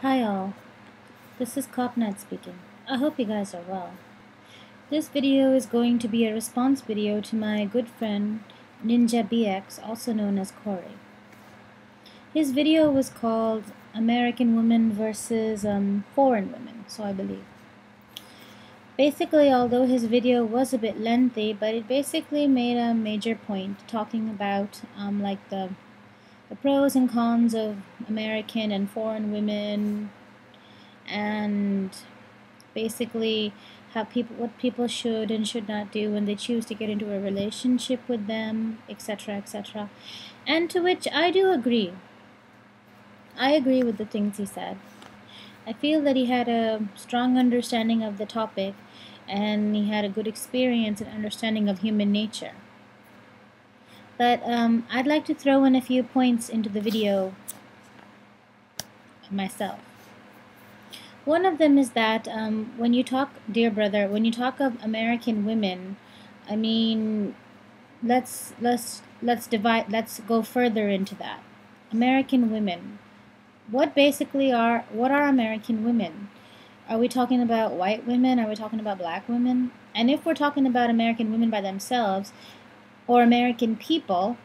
Hi all, this is Copnet speaking. I hope you guys are well. This video is going to be a response video to my good friend Ninja BX, also known as Corey. His video was called American Women versus Foreign Women, so I believe. Basically, although his video was a bit lengthy, but it basically made a major point talking about like the pros and cons of American and foreign women, and basically what people should and should not do when they choose to get into a relationship with them, etc., etc. And to which I do agree. I agree with the things he said. I feel that he had a strong understanding of the topic, and he had a good experience and understanding of human nature. But I'd like to throw in a few points into the video myself. One of them is that when you talk, dear brother, when you talk of American women, I mean, let's go further into that. American women. What are American women? Are we talking about white women? Are we talking about black women? And if we're talking about American women by themselves, or American people,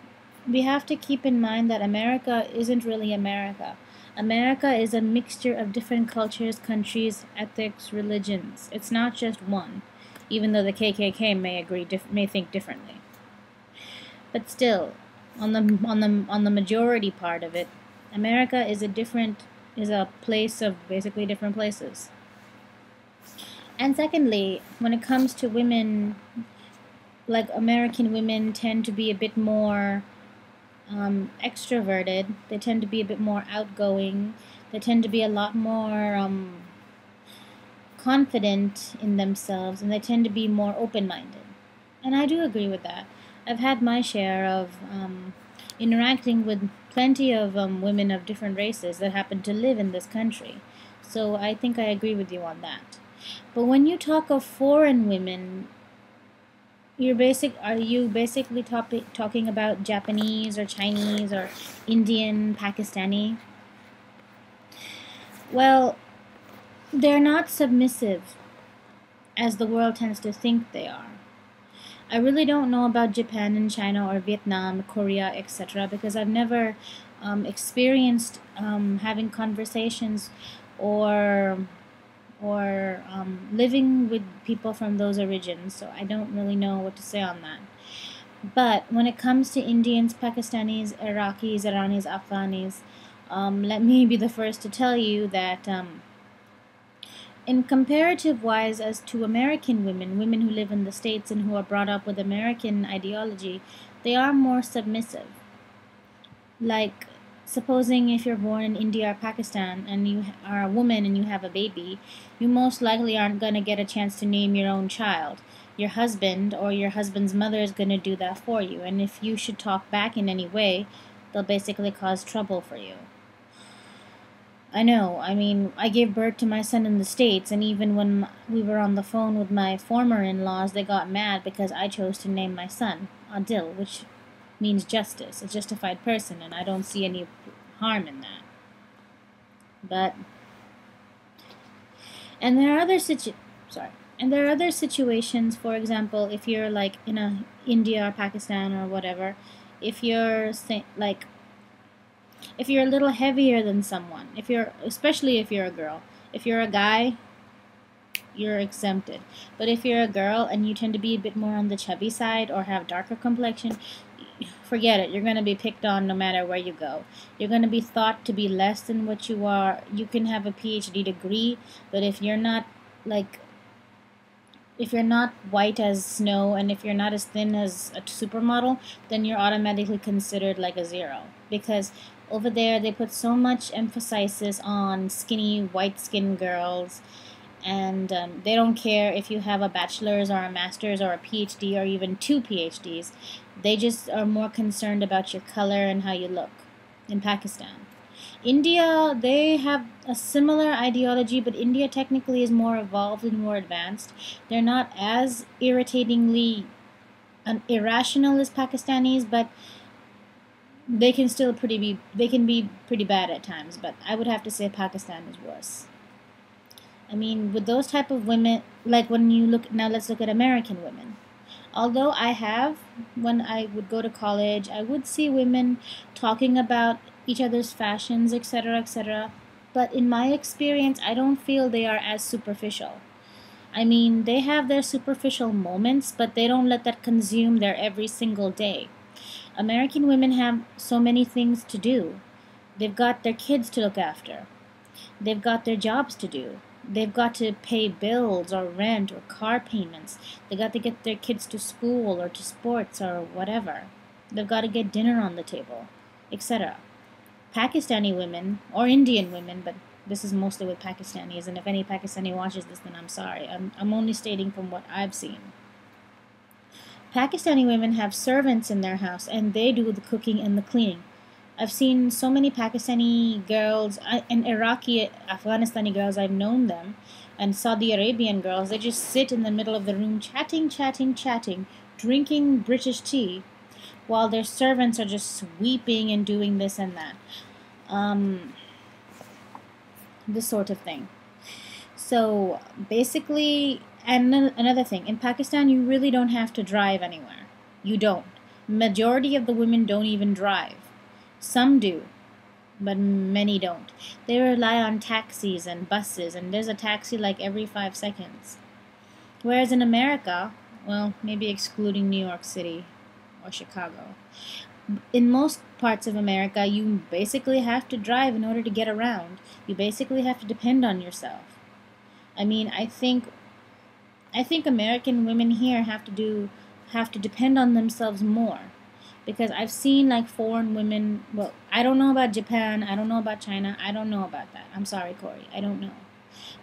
we have to keep in mind that America isn't really America. America is a mixture of different cultures, countries, ethics, religions. It's not just one, even though the KKK may think differently. But still, on the majority part of it, America is a place of basically different places. And secondly, when it comes to women, like American women tend to be a bit more extroverted. They tend to be a bit more outgoing. They tend to be a lot more confident in themselves, and they tend to be more open-minded. And I do agree with that. I've had my share of interacting with plenty of women of different races that happen to live in this country. So I think I agree with you on that. But when you talk of foreign women, are you basically talking about Japanese or Chinese or Indian, Pakistani? Well, they're not submissive as the world tends to think they are. I really don't know about Japan and China or Vietnam, Korea, etc. because I've never experienced having conversations or living with people from those origins, so I don't really know what to say on that. But when it comes to Indians, Pakistanis, Iraqis, Iranis, Afghanis, let me be the first to tell you that in comparative wise as to American women, women who live in the States and who are brought up with American ideology, they are more submissive. Like, supposing if you're born in India or Pakistan and you are a woman and you have a baby, you most likely aren't going to get a chance to name your own child. Your husband or your husband's mother is going to do that for you, and if you should talk back in any way, they'll basically cause trouble for you. I know, I mean, I gave birth to my son in the States, and even when we were on the phone with my former in-laws, they got mad because I chose to name my son Adil, which means justice, a justified person, and I don't see any harm in that. But and there are other situations. For example, if you're like in a India or Pakistan or whatever, if you're if you're a little heavier than someone, especially if you're a girl, if you're a guy, you're exempted. But if you're a girl and you tend to be a bit more on the chubby side or have darker complexion, forget it. You're going to be picked on no matter where you go. You're going to be thought to be less than what you are. You can have a PhD degree, but if you're not white as snow and if you're not as thin as a supermodel, then you're automatically considered like a zero. Because over there they put so much emphasis on skinny, white-skinned girls, and they don't care if you have a bachelor's or a master's or a PhD or even 2 PhDs. They just are more concerned about your color and how you look. In Pakistan, India, they have a similar ideology, but India technically is more evolved and more advanced. They're not as irritatingly irrational as Pakistanis, but they can be pretty bad at times, but I would have to say Pakistan is worse. I mean, with those type of women, like when you look now, let's look at American women. Although when I would go to college, I would see women talking about each other's fashions, etc., etc. But in my experience, I don't feel they are as superficial. I mean, they have their superficial moments, but they don't let that consume their every single day. American women have so many things to do. They've got their kids to look after. They've got their jobs to do. They've got to pay bills or rent or car payments. They got to get their kids to school or to sports or whatever. They've got to get dinner on the table, etc. Pakistani women or Indian women, but this is mostly with Pakistanis, and if any Pakistani watches this, then I'm sorry. I'm only stating from what I've seen. Pakistani women have servants in their house, and they do the cooking and the cleaning. I've seen so many Pakistani girls and Iraqi, Afghanistani girls, I've known them, and Saudi Arabian girls, they just sit in the middle of the room chatting, chatting, chatting, drinking British tea, while their servants are just sweeping and doing this and that. This sort of thing. So basically, and another thing, in Pakistan, you really don't have to drive anywhere. You don't. Majority of the women don't even drive. Some do, but many don't. They rely on taxis and buses, and there's a taxi like every 5 seconds. Whereas in America, well, maybe excluding New York City or Chicago, in most parts of America, you basically have to drive in order to get around. You basically have to depend on yourself. I mean, I think American women here have to depend on themselves more, because I've seen like foreign women. Well, I don't know about Japan. I don't know about China. I don't know about that. I'm sorry, Corey. I don't know.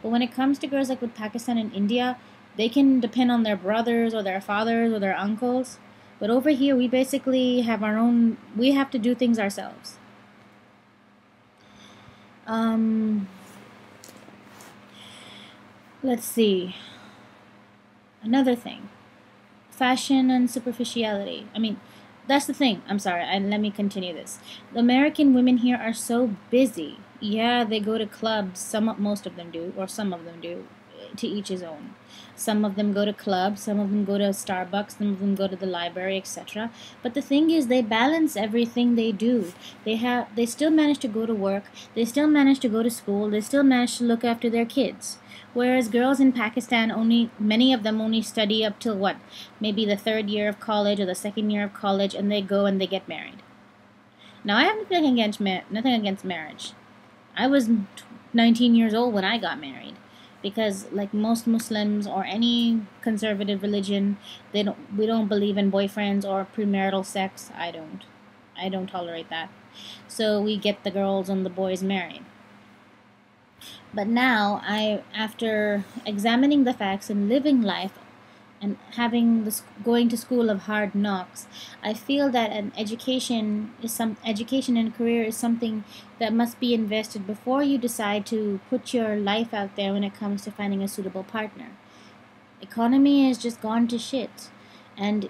But when it comes to girls like with Pakistan and India, they can depend on their brothers or their fathers or their uncles. But over here, we basically have our own. We have to do things ourselves. Let's see. Another thing, fashion and superficiality. I mean, that's the thing. I'm sorry, and let me continue this. The American women here are so busy. Yeah, they go to clubs. Most of them do, or some of them do. To each his own. Some of them go to clubs. Some of them go to Starbucks. Some of them go to the library, etc. But the thing is, they balance everything they do. They still manage to go to work. They still manage to go to school. They still manage to look after their kids. Whereas girls in Pakistan, many of them only study up till what? Maybe the 3rd year of college or the 2nd year of college, and they go and they get married. Now, I have nothing against marriage. I was 19 years old when I got married, because like most Muslims or any conservative religion, we don't believe in boyfriends or premarital sex. I don't tolerate that. So we get the girls and the boys married. But now, after examining the facts and living life and going to school of hard knocks, I feel that education and career is something that must be invested before you decide to put your life out there when it comes to finding a suitable partner. Economy has just gone to shit, and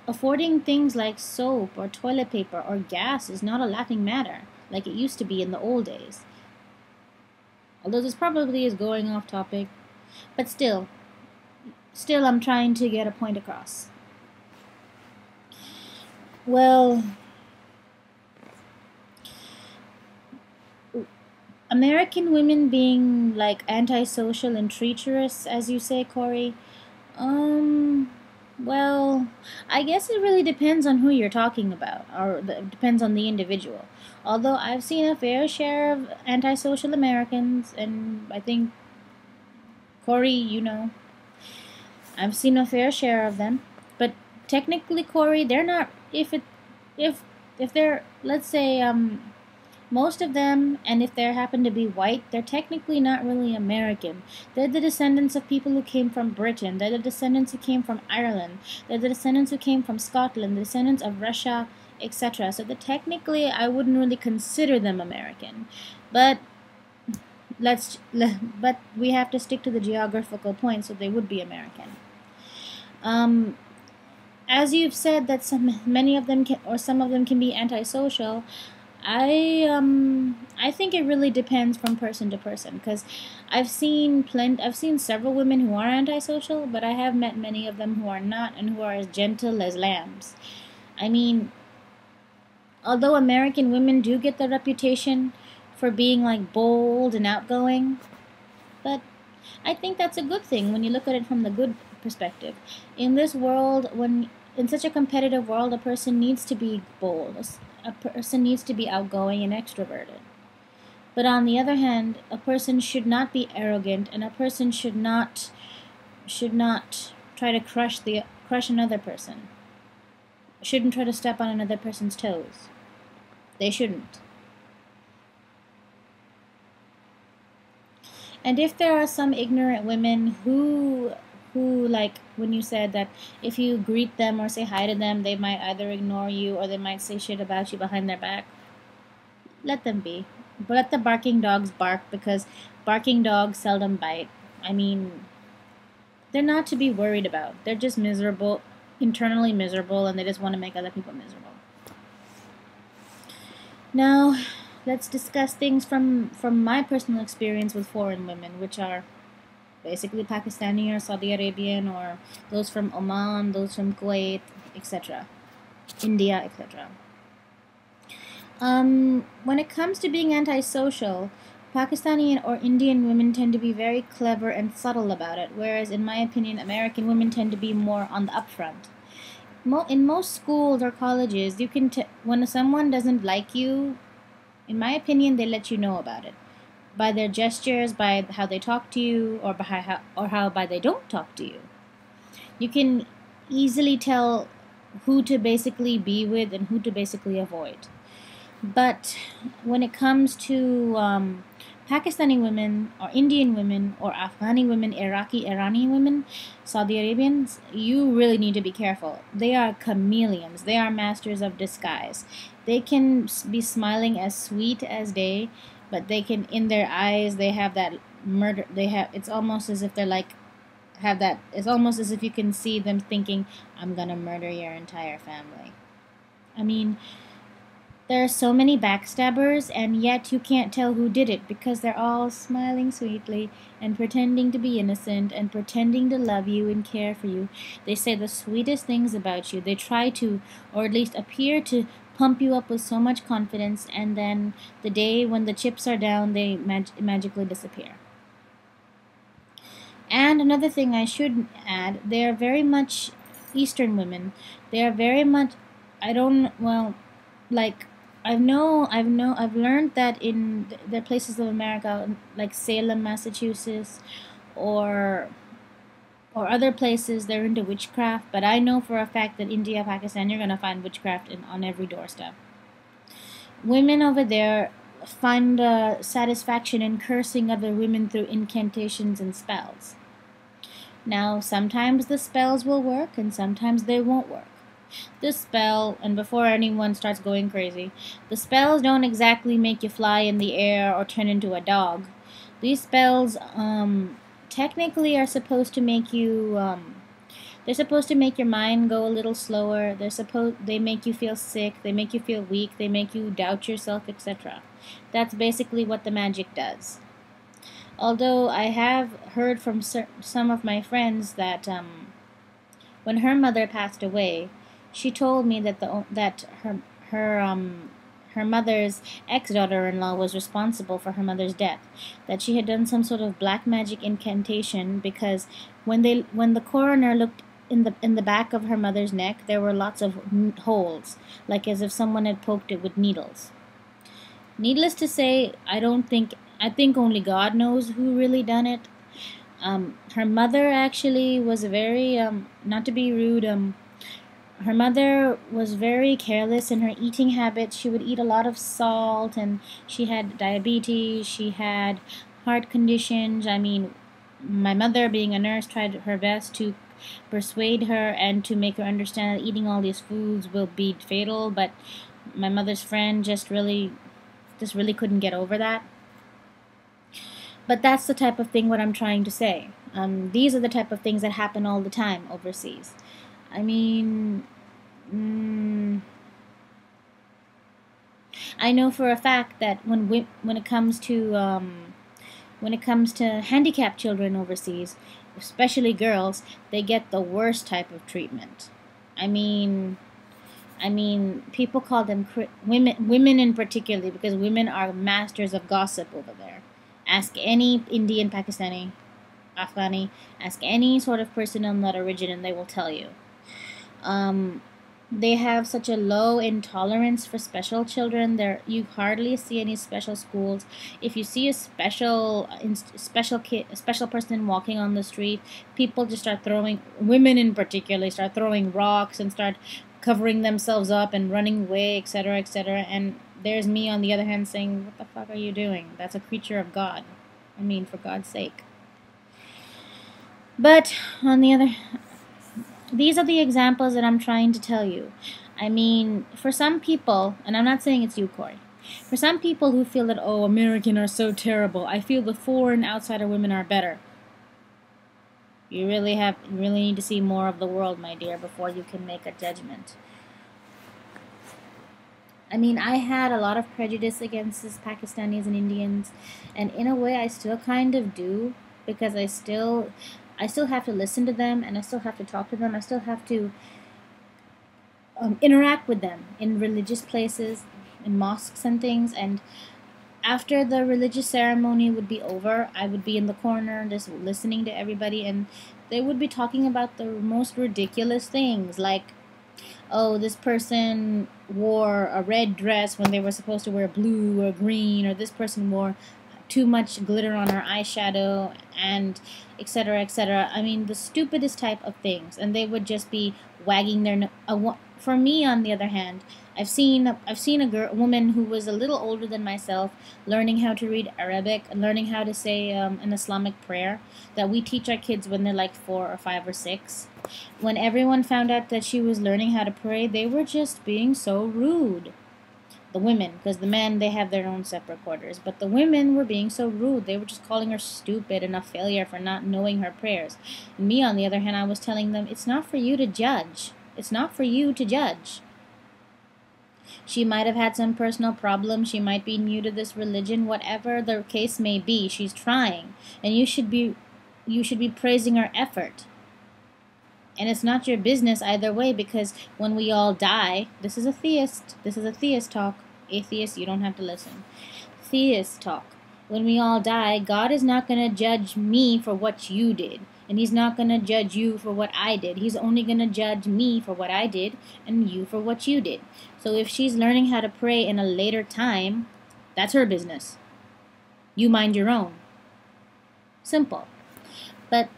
affording things like soap or toilet paper or gas is not a laughing matter like it used to be in the old days. Although this probably is going off topic, but still I'm trying to get a point across. Well, American women being like antisocial and treacherous, as you say, Corey, well, I guess it really depends on who you're talking about, or it depends on the individual. Although I've seen a fair share of antisocial Americans, and I think, Corey, I've seen a fair share of them. But technically, Corey, they're not. If they're, let's say, most of them, and if they happen to be white, they're technically not really American. They're the descendants of people who came from Britain. They're the descendants who came from Ireland. They're the descendants who came from Scotland, the descendants of Russia, etc. So technically, I wouldn't really consider them American. But but we have to stick to the geographical point, so they would be American. as you've said that many of them can, or some of them can be antisocial, I think it really depends from person to person, because I've seen several women who are antisocial, but I have met many of them who are not and who are as gentle as lambs. I mean, although American women do get the reputation for being like bold and outgoing, but I think that's a good thing when you look at it from the good perspective. In this world, when in such a competitive world, a person needs to be bold. A person needs to be outgoing and extroverted. But on the other hand, a person should not be arrogant, and a person should not try to crush another person. Shouldn't try to step on another person's toes. They shouldn't. And if there are some ignorant women who like when you said that if you greet them or say hi to them, they might either ignore you or they might say shit about you behind their back, let them be. But let the barking dogs bark, because barking dogs seldom bite. I mean, they're not to be worried about. They're just miserable, internally miserable, and they just want to make other people miserable. Now, let's discuss things from my personal experience with foreign women, which are basically Pakistani or Saudi Arabian, or those from Oman, those from Kuwait, etc., India, etc. When it comes to being antisocial, Pakistani or Indian women tend to be very clever and subtle about it, whereas, in my opinion, American women tend to be more on the upfront. In most schools or colleges, you can when someone doesn't like you, in my opinion, they let you know about it by their gestures, by how they talk to you, or by they don't talk to you. You can easily tell who to basically be with and who to basically avoid. But when it comes to Pakistani women or Indian women or Afghani women, Irani women, Saudi Arabians, you really need to be careful. They are chameleons. They are masters of disguise. They can be smiling as sweet as day, but they can, in their eyes, they have that murder. It's almost as if they're like, it's almost as if you can see them thinking, I'm gonna murder your entire family. I mean, there are so many backstabbers, and yet you can't tell who did it, because they're all smiling sweetly and pretending to be innocent and pretending to love you and care for you. They say the sweetest things about you. They try to, or at least appear to, pump you up with so much confidence, and then the day when the chips are down, they magically disappear. And another thing I should add, they are very much Eastern women. They are very much, I don't, well, like, I've learned that in the places of America, like Salem, Massachusetts, or other places, they're into witchcraft. But I know for a fact that India, Pakistan, you're gonna find witchcraft on every doorstep. Women over there find satisfaction in cursing other women through incantations and spells. Now, sometimes the spells will work, and sometimes they won't work. This spell, and before anyone starts going crazy, the spells don't exactly make you fly in the air or turn into a dog. These spells, technically are supposed to make you, they're supposed to make your mind go a little slower. They make you feel sick, they make you feel weak, they make you doubt yourself, etc. That's basically what the magic does. Although I have heard from some of my friends that, when her mother passed away, she told me that her mother's ex-daughter-in-law was responsible for her mother's death. That she had done some sort of black magic incantation, because when the coroner looked in the back of her mother's neck, there were lots of holes, like as if someone had poked it with needles. Needless to say, I think only God knows who really done it. Her mother actually was very, not to be rude, her mother was very careless in her eating habits. She would eat a lot of salt, and she had diabetes, she had heart conditions. I mean, my mother, being a nurse, tried her best to persuade her and to make her understand that eating all these foods will be fatal, but my mother's friend just really couldn't get over that. But that's the type of thing what I'm trying to say. These are the type of things that happen all the time overseas. I mean, mm, I know for a fact that when it comes to handicapped children overseas, especially girls, they get the worst type of treatment. I mean, people call them women in particularly, because women are masters of gossip over there. Ask any Indian, Pakistani, Afghani, ask any sort of person of that origin, and they will tell you. Um, they have such a low intolerance for special children. There, you hardly see any special schools. If you see a special kid, a special person walking on the street, people just start throwing, women in particular, start throwing rocks and start covering themselves up and running away, etc., etc. And there's me on the other hand saying, "What the fuck are you doing? That's a creature of God. I mean, for God's sake." But on the other, these are the examples that I'm trying to tell you. I mean, for some people, and I'm not saying it's you, Corey, for some people who feel that, oh, American are so terrible, I feel the foreign outsider women are better. You really need to see more of the world, my dear, before you can make a judgment. I mean, I had a lot of prejudice against this Pakistanis and Indians, and in a way I still kind of do, because I still have to listen to them, and I still have to talk to them. I still have to interact with them in religious places, in mosques and things. And after the religious ceremony would be over, I would be in the corner just listening to everybody, and they would be talking about the most ridiculous things, like, oh, this person wore a red dress when they were supposed to wear blue or green, or this person wore too much glitter on her eyeshadow, and etc., etc. I mean, the stupidest type of things, and they would just be wagging their for me, on the other hand, I've seen a woman who was a little older than myself, learning how to read Arabic and learning how to say an Islamic prayer that we teach our kids when they're like 4 or 5 or 6. When everyone found out that she was learning how to pray, they were just being so rude. The women, because the men, they have their own separate quarters, but the women were being so rude. They were just calling her stupid and a failure for not knowing her prayers. And me, on the other hand, I was telling them, it's not for you to judge. It's not for you to judge. She might have had some personal problem. She might be new to this religion. Whatever the case may be, she's trying, and you should be praising her effort. And it's not your business either way, because when we all die, this is a theist talk. Atheist, you don't have to listen. Theist talk. When we all die, God is not going to judge me for what you did. And he's not going to judge you for what I did. He's only going to judge me for what I did and you for what you did. So if she's learning how to pray in a later time, that's her business. You mind your own. Simple. But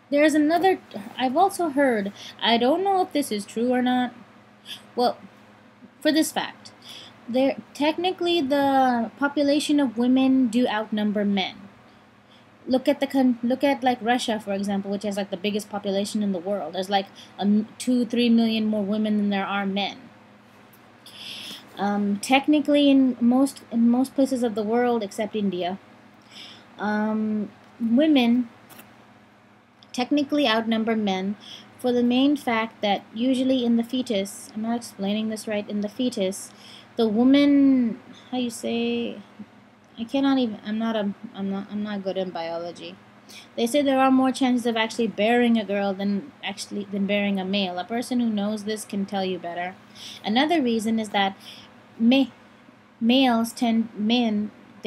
there's another, I've also heard, I don't know if this is true or not. Well, for this fact, technically the population of women do outnumber men. Look at like Russia, for example, which has like the biggest population in the world. There's like 2-3 million more women than there are men. Technically, in most places of the world except India, women technically outnumber men, for the main fact that usually in the fetus, I'm not explaining this right, in the fetus, the woman, how you say, I'm not good in biology. They say there are more chances of actually bearing a girl than bearing a male. A person who knows this can tell you better. Another reason is that they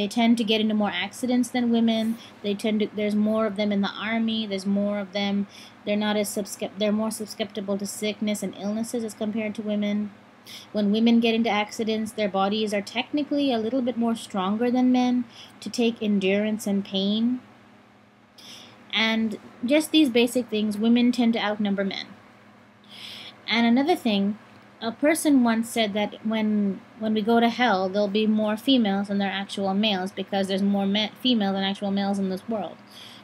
tend to get into more accidents than women. There's more of them in the army. There's more of them. They're more susceptible to sickness and illnesses as compared to women. When women get into accidents, their bodies are technically a little bit more stronger than men to take endurance and pain. And just these basic things, women tend to outnumber men. And another thing, a person once said that when we go to hell, there'll be more females than there are actual males, because there's more female than actual males in this world.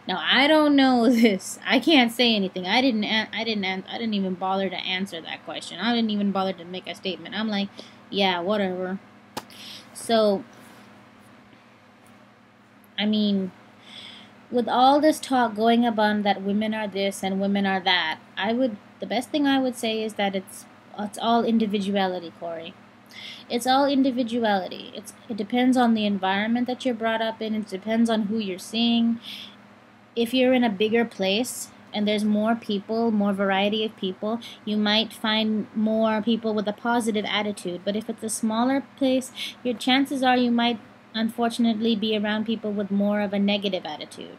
Now, I don't know this. I can't say anything. I didn't even bother to answer that question. I didn't even bother to make a statement. I'm like, yeah, whatever. So, I mean, with all this talk going about that women are this and women are that, the best thing I would say is that it's all individuality, Corey. It's all individuality. It depends on the environment that you're brought up in. It depends on who you're seeing. If you're in a bigger place and there's more people, more variety of people, you might find more people with a positive attitude. But if it's a smaller place, your chances are you might unfortunately be around people with more of a negative attitude.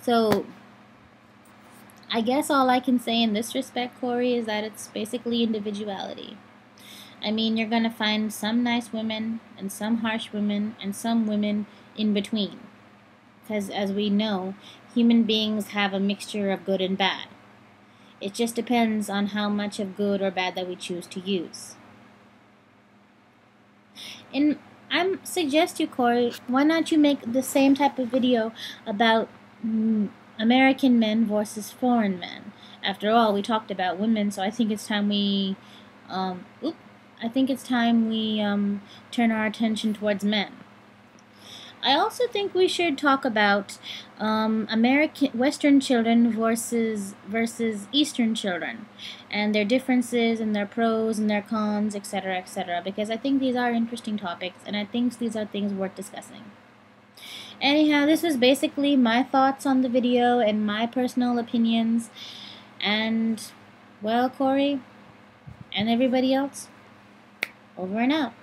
So I guess all I can say in this respect, Corey, is that it's basically individuality. I mean, you're going to find some nice women and some harsh women and some women in between. Because as we know, human beings have a mixture of good and bad. It just depends on how much of good or bad that we choose to use. And I suggest you, Corey, why not you make the same type of video about American men versus foreign men? After all, we talked about women, so I think it's time we, turn our attention towards men. I also think we should talk about Western children versus Eastern children, and their differences and their pros and their cons, etc., because I think these are interesting topics, and I think these are things worth discussing. Anyhow, this is basically my thoughts on the video and my personal opinions. And, well, Corey, and everybody else, over and out.